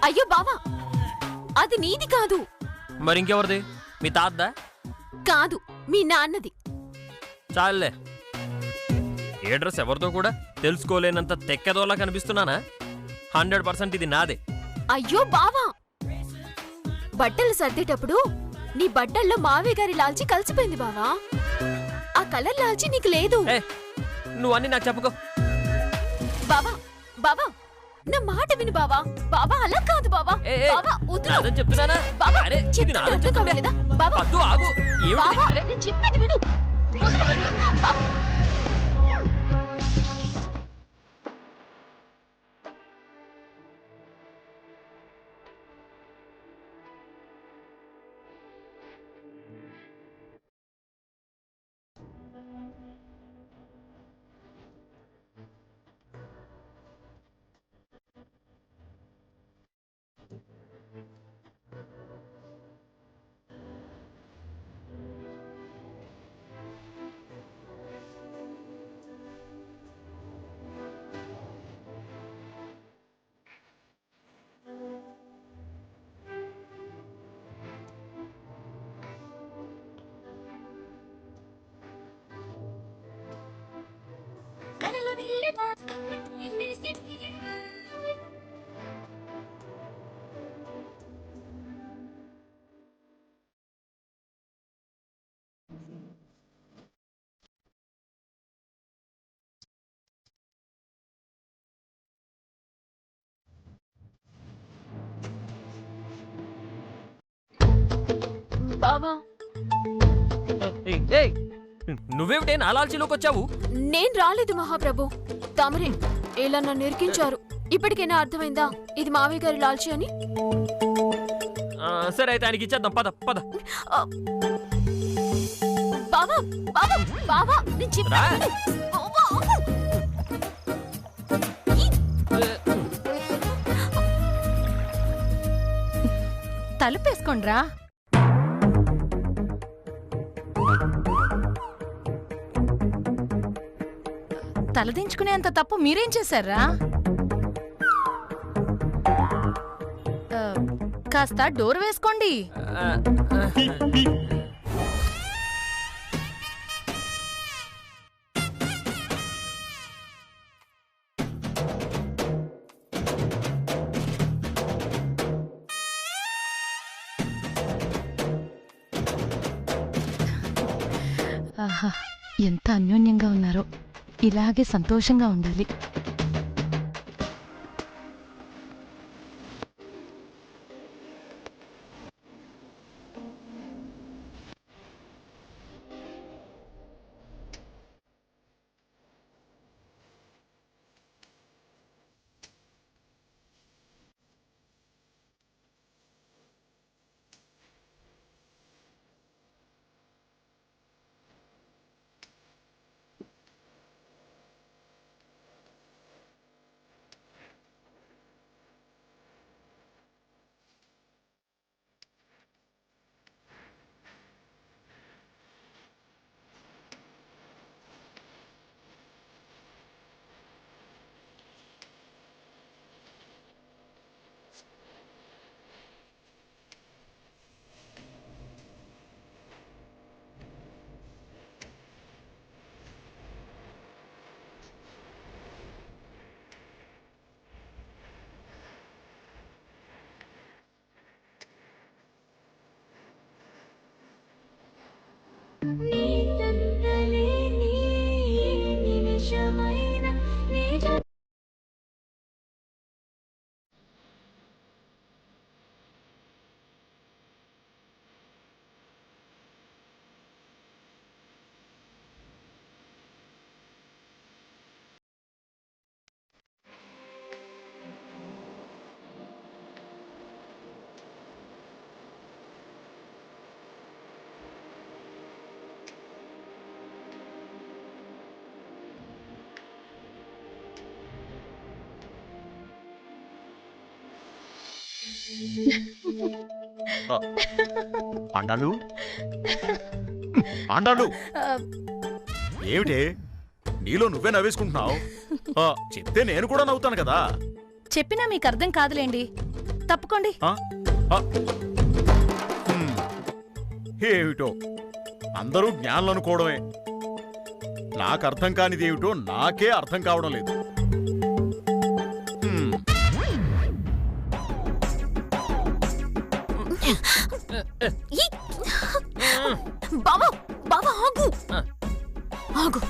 అయ్యో బావా, అది నీది కాదు. మరి ఇంకెవరిది? మీ తాతదా? కాదు, మీ నాన్నది. చాలులే. ఏ డ్రెస్ ఎవరితో కూడా తెలుసుకోలేనంత తెక్కెదోలా కనిపిస్తున్నానా? 100% ఇది నాదే. అయ్యో బావా, బట్టలు సర్దేటప్పుడు నీ బట్టల్లో మావయ్య గారి లాల్చి కలిసిపోయింది బావా. ఆ కలర్ లాల్చి నీకు లేదు. నువ్వు అన్ని నాకు చెప్పుకో. బావా బావా, నా మాట విను బావా. బావా అలా కాదు బావా. బావా వద్దు చెప్తున్నానా? బావా, చెప్తే అర్థం కావలేదా? బావా ఆగు. బావా, నేను చెప్పేది విను. బావా, నువ్వేమిటే నా లాల్చీలోకి వచ్చావు? నేను రాలేదు మహాప్రభు, తమరే ఇలా నన్ను ఇరికించారు. ఇప్పటికైనా అర్థమైందా ఇది మావయ్య గారి లాల్చి అని? సరే అయితే ఆయనకి ఇచ్చేద్దాం. పద పద. బావా బావా బావా, నేను చెప్పాను. తలుపేసుకోండ్రా. తలదించుకునేంత తప్పు మీరేం చేశారా? కాస్త డోర్ వేసుకోండి. ఆహా, ఎంత అన్యోన్యంగా ఉన్నారో. ఇలాగే సంతోషంగా ఉండాలి. అండాలు అండాలు ఏమిటే నీలో నువ్వే నవ్వేసుకుంటున్నావు? చెప్తే నేను కూడా నవ్వుతాను కదా. చెప్పినా మీకు అర్థం కాదులేండి. తప్పుకోండి. ఆ? ఆ. హ్మ్. ఏమిటో అందరూ జ్ఞానులు అనుకోవడమే. నాకు అర్థం కానిది ఏమిటో నాకే అర్థం కావడం లేదు. హ్మ్. బావా బావా ఆగు ఆగు,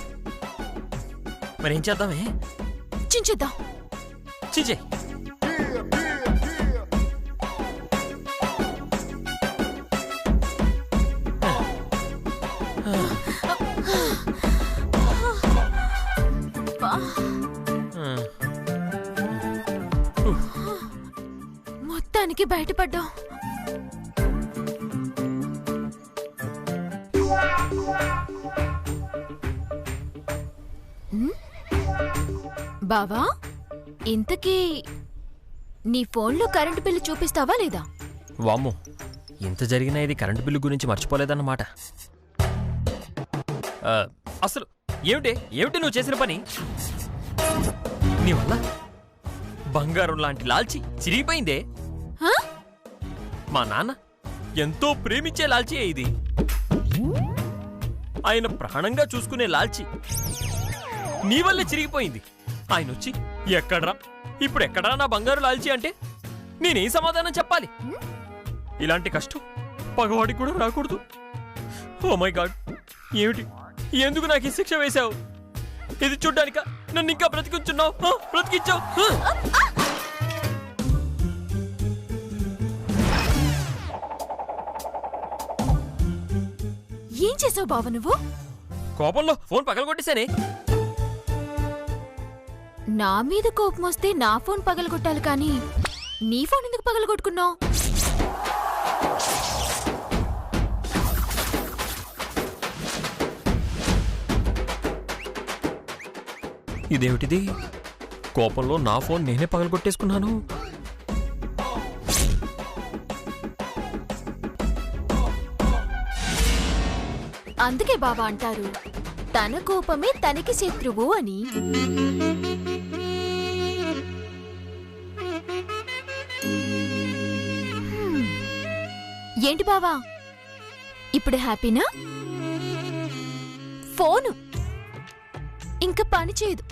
మరేం చేద్దామే? చించేద్దాం. చీచే మొత్తానికి బయటపడ్డాం. బావా, ఇంతకీ నీ ఫోన్లో కరెంటు బిల్లు చూపిస్తావా లేదా? వామ్మో, ఇంత జరిగినా ఇది కరెంటు బిల్లు గురించి మర్చిపోలేదన్నమాట. అసలు ఏమిటి నువ్వు చేసిన పని? నీ వల్ల బంగారం లాంటి లాల్చి చిరిగిపోయిందే. హా? మా నాన్న ఎంతో ప్రేమించే లాల్చి ఇది. ఆయన ప్రాణంగా చూసుకునే లాల్చి నీ వల్లే చిరిగిపోయింది. ఆయన వచ్చి ఇప్పుడు ఎక్కడా నా బంగారు లాల్చి అంటే నేనేం సమాధానం చెప్పాలి? ఇలాంటి కష్టం పగవాడికి కూడా రాకూడదు. ఓ మై గాడ్, ఏమిటి, ఎందుకు నాకు ఈ శిక్ష వేశావు? ఇది చూడ్డానికా నన్ను ఇంకా బ్రతికించున్నావు? బ్రతికించావు. ఏం చేసావు బావ నువ్వు? కోపంలో ఫోన్ పగలగొట్టేశానే. నా మీద కోపం వస్తే నా ఫోన్ పగలగొట్టాలి కానీ నీ ఫోన్ ఎందుకు పగలగొట్టుకున్నావు? ఇదేమిటిది? కోపంలో నా ఫోన్ నేనే పగలగొట్టేసుకున్నాను. అందుకే బావా అంటారు, తన కోపమే తనకి శత్రువు అని. ఏంటి బావా, ఇప్పుడు హ్యాపీనా? ఫోను ఇంకా పని చేయదు.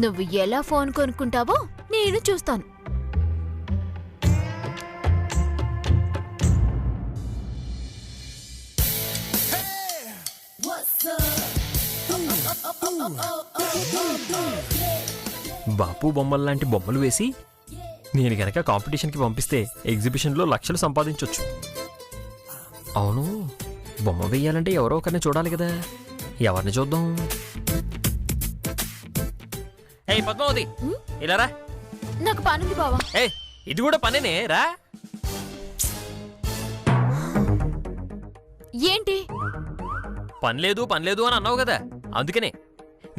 నువ్వు ఎలా ఫోన్ కొనుక్కుంటావో నేను చూస్తాను. బాపు బొమ్మల్లాంటి బొమ్మలు వేసి నేను గనక కాంపిటీషన్కి పంపిస్తే ఎగ్జిబిషన్లో లక్షలు సంపాదించొచ్చు. అవును, బొమ్మ వేయాలంటే ఎవరో ఒకరిని చూడాలి కదా. ఎవరిని చూద్దాం? ఏయ్ పద్మావతి, ఇలా రా. నాకు పనుంది బావా. ఏయ్, ఇది కూడా పనేనే, రా. ఏంటి? పనిలేదు అని అన్నావు కదా, అందుకనే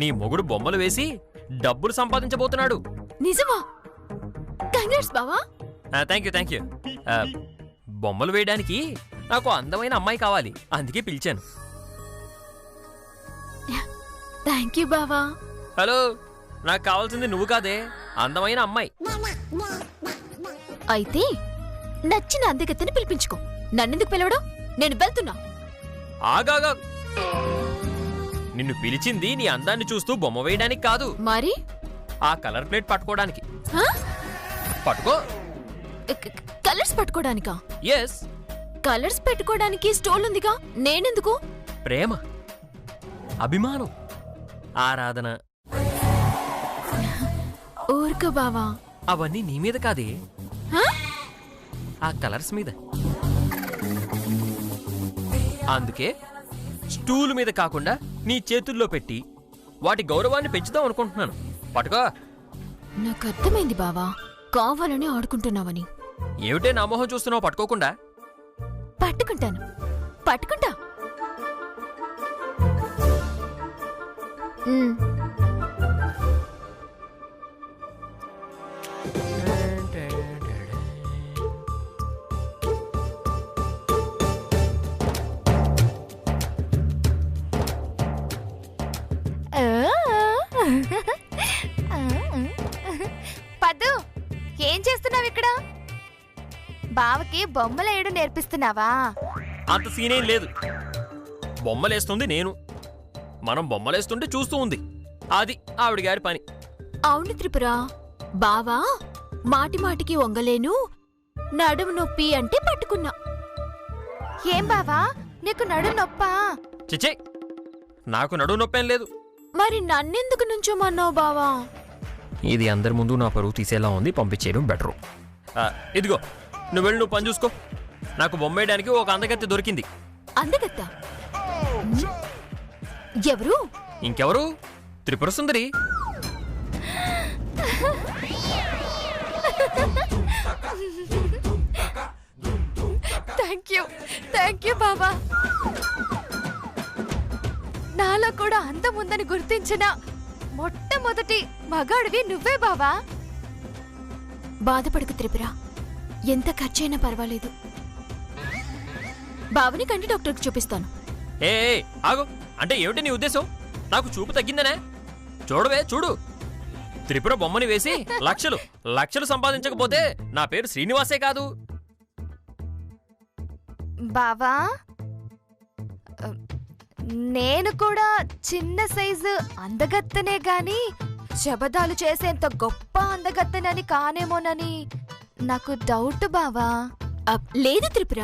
నీ మొగుడు బొమ్మలు వేసి డబ్బులు సంపాదించబోతున్నాడు. నిజమా? కంగ్రాట్స్ బావా. Thank you. బొమ్మలు వేయడానికి నాకు అందమైన అమ్మాయి కావాలి, అందుకే పిలిచాను. థ్యాంక్ యూ బావా. హలో, నాకు కావాల్సింది నువ్వు కాదే, అందమైన అమ్మాయి. అయితే నచ్చిన అందగత్తెని పిలిపించుకో. నన్నెందుకు పిలవడం? నేను వెళ్తున్నా. ఆగాగా, నిన్ను పిలిచింది నీ అందాన్ని చూస్తూ బొమ్మ వేయడానికి కాదు, మరి ఆ కలర్ ప్లేట్ పట్టుకోవడానికి. హా? పట్టుకో. కలర్స్ పట్టుకోడానికా? ఎస్. కలర్స్ పెట్టుకోవడానికి స్టోల్ ఉందిగా, నేనెందుకు? ప్రేమ, అభిమానం, ఆరాధన, ఊరుకో బావా. అవన్నీ నీ మీద కాదే, హా? ఆ కలర్స్ మీద. అందుకే స్టూలు మీద కాకుండా నీ చేతుల్లో పెట్టి వాటి గౌరవాన్ని పెంచుదాం అనుకుంటున్నాను. పట్టుకో. నాకు అర్థమైంది బావా, కావాలని ఆడుకుంటున్నావని. ఏమిటే నా మొహం చూస్తున్నావు పట్టుకోకుండా? పట్టుకుంటాను, పట్టుకుంటా. పద్దు, ఏం చేస్తున్నావు ఇక్కడ? బావకి బొమ్మలేయడం నేర్పిస్తున్నావా? అంత సీనేం లేదు. బొమ్మలేస్తుంది నేను, మనం బొమ్మలేస్తుంటే చూస్తూ ఉంది. అది ఆవిడ గారి పని. అవును త్రిపుర, బావా మాటి మాటికి వంగలేను, నడుము నొప్పి అంటే పట్టుకున్నా. ఏం బావా, నీకు నడు నొప్పా? చిచ్చే, నాకు నడువు నొప్పేం లేదు. మరి నన్నెందుకు నుంచోమన్నావు బావా? ఇది అందరి ముందు నా పరువు తీసేలా ఉంది, పంపించేయడం బెటరు. ఇదిగో, నువ్వు వెళ్ళి నువ్వు పని చూసుకో. నాకు బొమ్మ వేయడానికి ఒక అందగత్తె దొరికింది. అందగత్త? ఎవరు? ఇంకెవరు, త్రిపుర సుందరి. థ్యాంక్ యూ బావా. నాలో కూడా అందం ఉందని గుర్తించిన మొట్టమొదటి మగాడివి నువ్వే బావా. బాధపడకు త్రిపుర, ఎంత ఖర్చైనా పర్వాలేదు. బావని కంటి డాక్టర్కి చూపిస్తాను. ఏ ఆగు, అంటే ఏమిటి నీ ఉద్దేశం? నాకు చూపు తగ్గిందనే? చూడవే చూడు, త్రిపుర బొమ్మని వేసి లక్షలు లక్షలు సంపాదించకపోతే నా పేరు శ్రీనివాసే కాదు. బావా, నేను కూడా చిన్న సైజు అందగత్తనే గాని శబదాలు చేసేంత గొప్ప అందగత్తనని కానేమోనని నాకు డౌట్ బావా. లేదు త్రిపుర,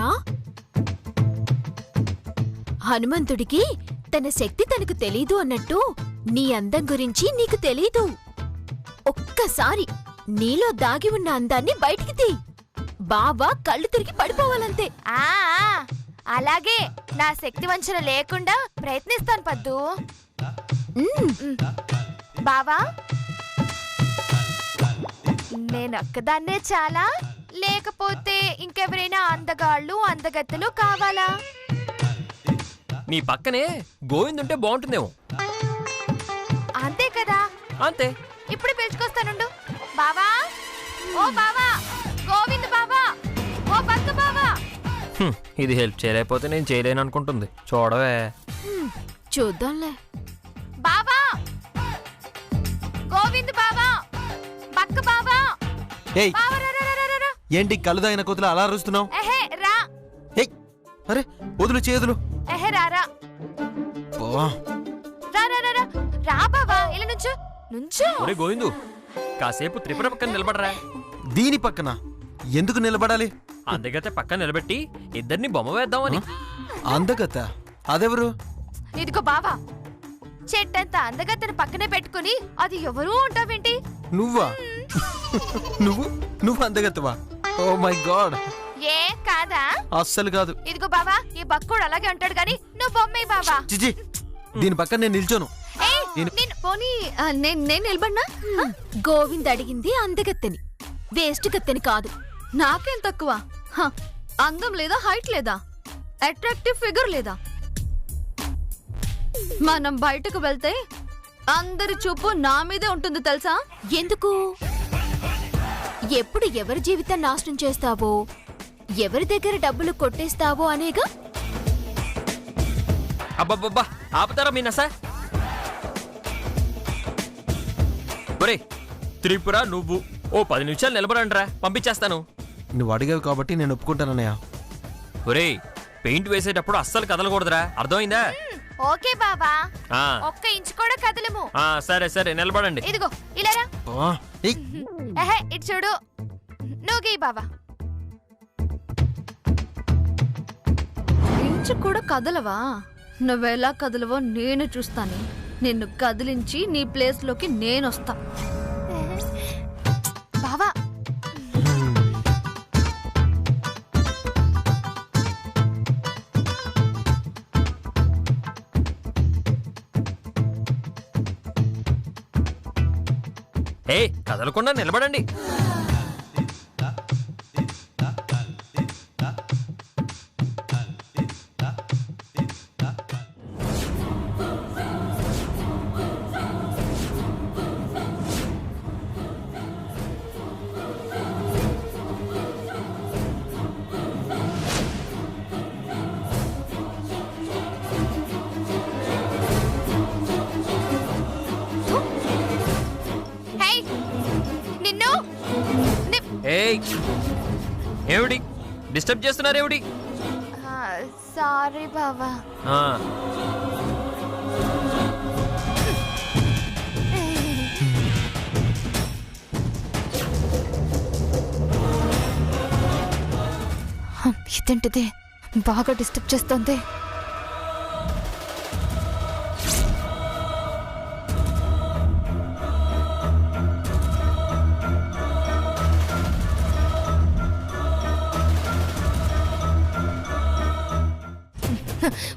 హనుమంతుడికి తన శక్తి తనకు తెలీదు అన్నట్టు నీ అందం గురించి నీకు తెలీదు. ఒక్కసారి నీలో దాగి ఉన్న అందాన్ని బయటికి తీ, బావా కళ్ళు తిరిగి పడిపోవాలంతే. ఆ అలాగే, నా శక్తి వంచన లేకుండా ప్రయత్నిస్తాను పద్దు. బావా, నేనొక్కదాన్నే చాలా, లేకపోతే ఇంకెవరైనా అందగాళ్ళు అందగత్తెలు కావాలా? నీ పక్కనే గోవిందుంటే బాగుంటుందేమో. అంతే కదా. అంతే. ఇప్పుడు పిలుచుకొస్తానుండు. బావా, ఓ బావా, గోవింద్ బావా, ఓ భక్త బావా. ఇది హెల్ప్ చేయలేకపోతే నేను చేయలేను అనుకుంటుంది. చూడవే. చూద్దాంలే. బావా, గోవింద్ బావా, భక్త బావా. ఏయ్, బావా, రా, రా, రా, రా, రా. ఏంటి కలుదైన కోతులు అలా అరుస్తున్నావు? ఎహే రా. ఏయ్, అరే వదులు చేదులు. ఎహే రా రా. రా రా రా రా. రా బావా, ఇలా నుంచో నుంచో. ఒరే గోవిందు, కాసేపు త్రిపుర పక్కన నిలబడరా. దీని పక్కన ఎందుకు నిలబడాలి? అందగతే పక్కన నిలబెట్టి ఇద్దరిని బొమ్మ వేద్దామని. అందగత? అదెవరు? ఇదిగో బావా, చెట్టంత అందగత్తను పక్కనే పెట్టుకుని అది ఎవరూ ఉంటావేంటి? నువ్వా? నువ్వు అందగత్తవా? Oh my God. ఏ కాదా? అస్సలు కాదు. ఇదిగో బావా, ఈ బక్కుడు అలాగే అంటాడు గాని నువ్వు బొమ్మే బావా. చిచి, దీని పక్కన నేను నిల్చోను. పోనీ నేను నిలబడినా? గోవింద్ అడిగింది అందగత్తెని, వేస్ట్ గత్తెని కాదు. నాకేం తక్కువ? అందం లేదా, హైట్ లేదా, అట్రాక్టివ్ ఫిగర్ లేదా? మనం బయటకు వెళ్తే అందరి చూపు నా మీదే ఉంటుంది తెలుసా? ఎందుకు? ఎప్పుడు ఎవరి జీవితం నాశనం చేస్తావో, ఎవరి దగ్గర డబ్బులు కొట్టేస్తావో అనేగా. అబ్బబ్బబ్బా, ఆపుతారా మీ నస? ఒరే త్రిపుర, నువ్వు ఓ 10 నిమిషాలు నిలబడండిరా, పంపించేస్తాను. నువ్వు అడిగావు కాబట్టి నేను ఒప్పుకుంటానన్నయ్య. ఒరే, పెయింట్ వేసేటప్పుడు అస్సలు కదలకూడదురా, అర్థమైందా? ఓకే బావా, ఆ, ఒక్క ఇంచు కూడా కదలము. సరే సరే, నిలబడండి. ఇదిగో ఇలా రా. ఏయ్, ఎహే ఇటు చూడు. నువ్వు బావా. ఇంచు కూడా కదలవా? నువ్వెలా కదలవో నేను చూస్తాను. నిన్ను కదిలించి నీ ప్లేస్ లోకి నేనొస్తా. బావా, ఏ కదలకుండా నిలబడండి. హే నిన్ను ఏయ్ ఏమిటి డిస్టర్బ్ చేస్తున్నారేమిటి? సారీ బావా. ఇదేంటిది బాగా డిస్టర్బ్ చేస్తుంది.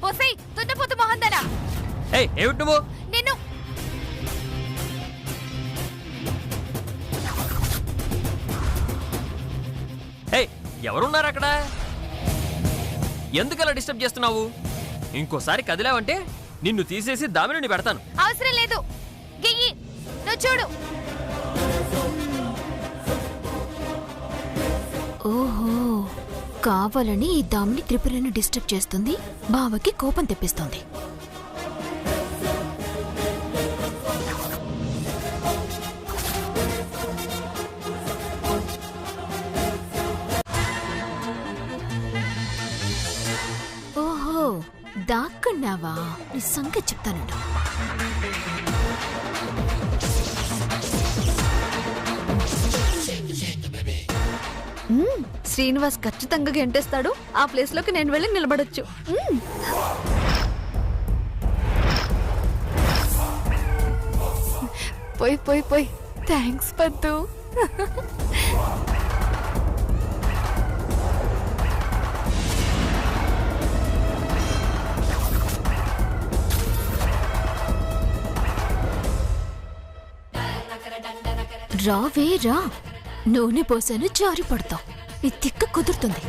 ఓసై తున్నపోతు మోహందనా. ఏయ్ ఏమిటి నువ్వు? నిన్ను ఏయ్ ఎవరున్నారు అక్కడ? ఎందుకు అలా డిస్టర్బ్ చేస్తున్నావు? ఇంకోసారి కదిలావంటే నిన్ను తీసేసి దామిని పెడతాను. అవసరం లేదు. గియ్యి నువ్వు చూడు. ఓహో, కావాలని ఈ దామిని త్రిపురను డిస్టర్బ్ చేస్తుంది, బావకి కోపం తెప్పిస్తోంది. ఓహో, దాక్కున్నావా? నీ సంగతి చెప్తానుండు. శ్రీనివాస్ ఖచ్చితంగా గెంటేస్తాడు. ఆ ప్లేస్ లోకి నేను వెళ్ళి నిలబడొచ్చు. పోయి పోయి పోయి. థ్యాంక్స్ పద్దు. రావే రా, నూనె పోసాను జారి పడతావు. ఈ తిక్క కుదురుతుంది.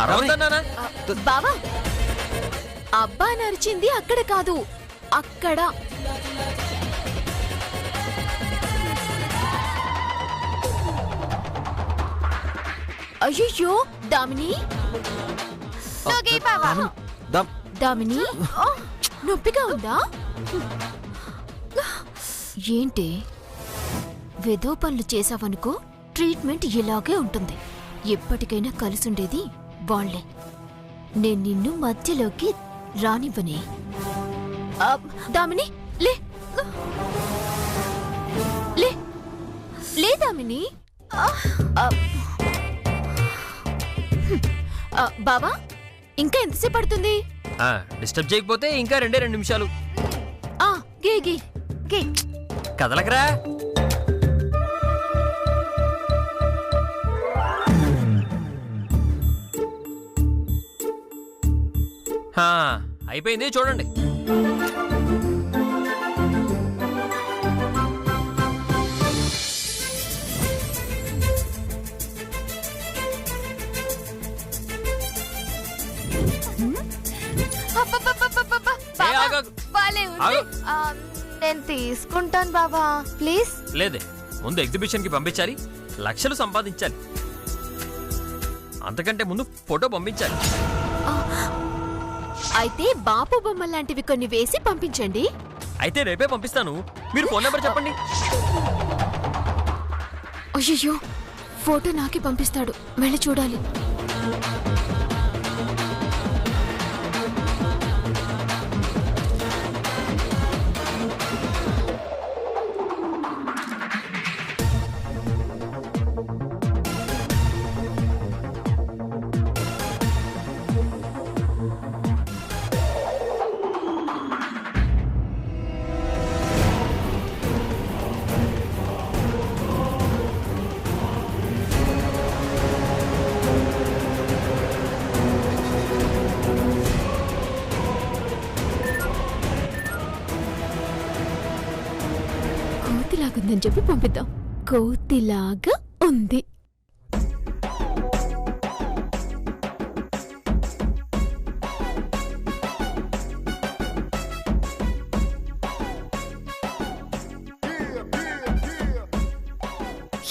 అరవద్దన్నానా? బావా, అబ్బా నరిచింది అక్కడ కాదు, అక్కడ. అయ్యో దామిని, నువ్వు బావా. దామిని నొప్పిగా ఉందా? ఏంటి వెదో పనులు చేసావనుకో, ట్రీట్మెంట్ ఇలాగే ఉంటుంది. ఎప్పటికైనా కలిసుండేది వాళ్లే. నేను నిన్ను మధ్యలోకి రానివ్వనే. దామిని లే లే లే దామిని. బావా, ఇంకా ఎంతసేపు పడుతుంది? డిస్టర్బ్ చేయకపోతే ఇంకా 2 నిమిషాలు. గే గే గే. కదలకరా. అయిపోయింది చూడండి. నేను తీసుకుంటాను బాబా, ప్లీజ్. లేదే, ముందు ఎగ్జిబిషన్ కి పంపించాలి, లక్షలు సంపాదించాలి. అంతకంటే ముందు ఫోటో పంపించాలి. అయితే బాపు బొమ్మ లాంటివి కొన్ని వేసి పంపించండి. అయితే రేపే పంపిస్తాను. మీరు ఫోన్ నెంబర్ చెప్పండి. అయ్యో, ఫోటో నాకే పంపిస్తాడు, వెళ్ళి చూడాలి. కోతిలాగుందని చెప్పి పంపిద్దాం. కోతిలాగా ఉంది.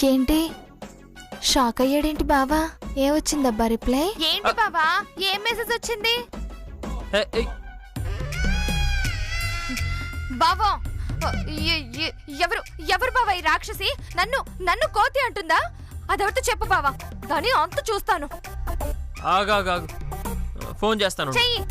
ఏంటి షాక్ అయ్యాడేంటి బావా? ఏమొచ్చిందబ్బా రిప్లై? ఏంటి బావా, ఏం మెసేజ్ వచ్చింది? బావా ఎవరు ఎవరు బావా ఈ రాక్షసి? నన్ను నన్ను కోతి అంటుందా? అదెవరితో చెప్పు బావా, దాని అంత చూస్తాను. ఆగాగాగు, ఫోన్ చేస్తాను. చెయ్యి.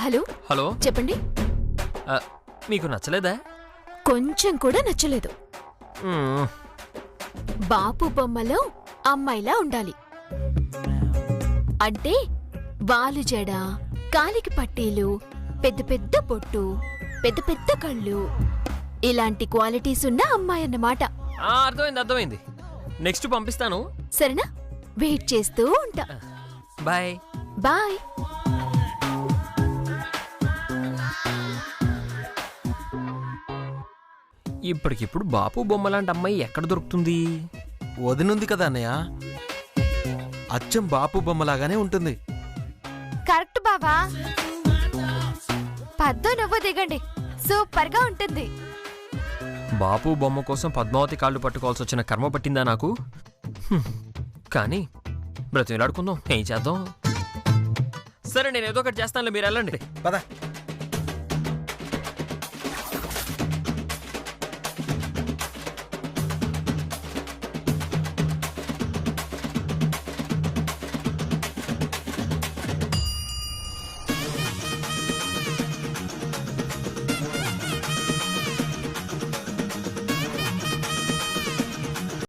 హలో హలో, చెప్పండి. మీకు నచ్చలేదా? కొంచెం కూడా నచ్చలేదు. మ్మ్. బాపు బొమ్మలో అమ్మాయిలా ఉండాలి. అంటే వాలు జడ, కాలికి పట్టీలు, పెద్ద పెద్ద పొట్టు, పెద్ద పెద్ద కళ్ళు, ఇలాంటి క్వాలిటీస్ ఉన్న అమ్మాయి అన్నమాట. అర్థమైంది అర్థమైంది. నెక్స్ట్ పంపిస్తాను. సరేనా? వెయిట్ చేస్తూ ఉంటా. బాయ్. బాయ్. ఇప్పటికిప్పుడు బాపు బొమ్మ లాంటి అమ్మాయి ఎక్కడ దొరుకుతుంది? వదినుంది కదా అన్నయ్య, అచ్చం బాపు బొమ్మలాగానే ఉంటుంది. కరెక్ట్ బావా. పద్దు నువ్వు దిగండి, సూపర్ గా ఉంటుంది. బాపు బొమ్మ కోసం పద్మావతి కాళ్ళు పట్టుకోవాల్సి వచ్చిన కర్మ పట్టిందా నాకు? కానీ బ్రతిలాడుకుందాం, ఏం చేద్దాం. సరే, నేను ఏదో ఒకటి చేస్తానులే, మీరు వెళ్ళండి. పద.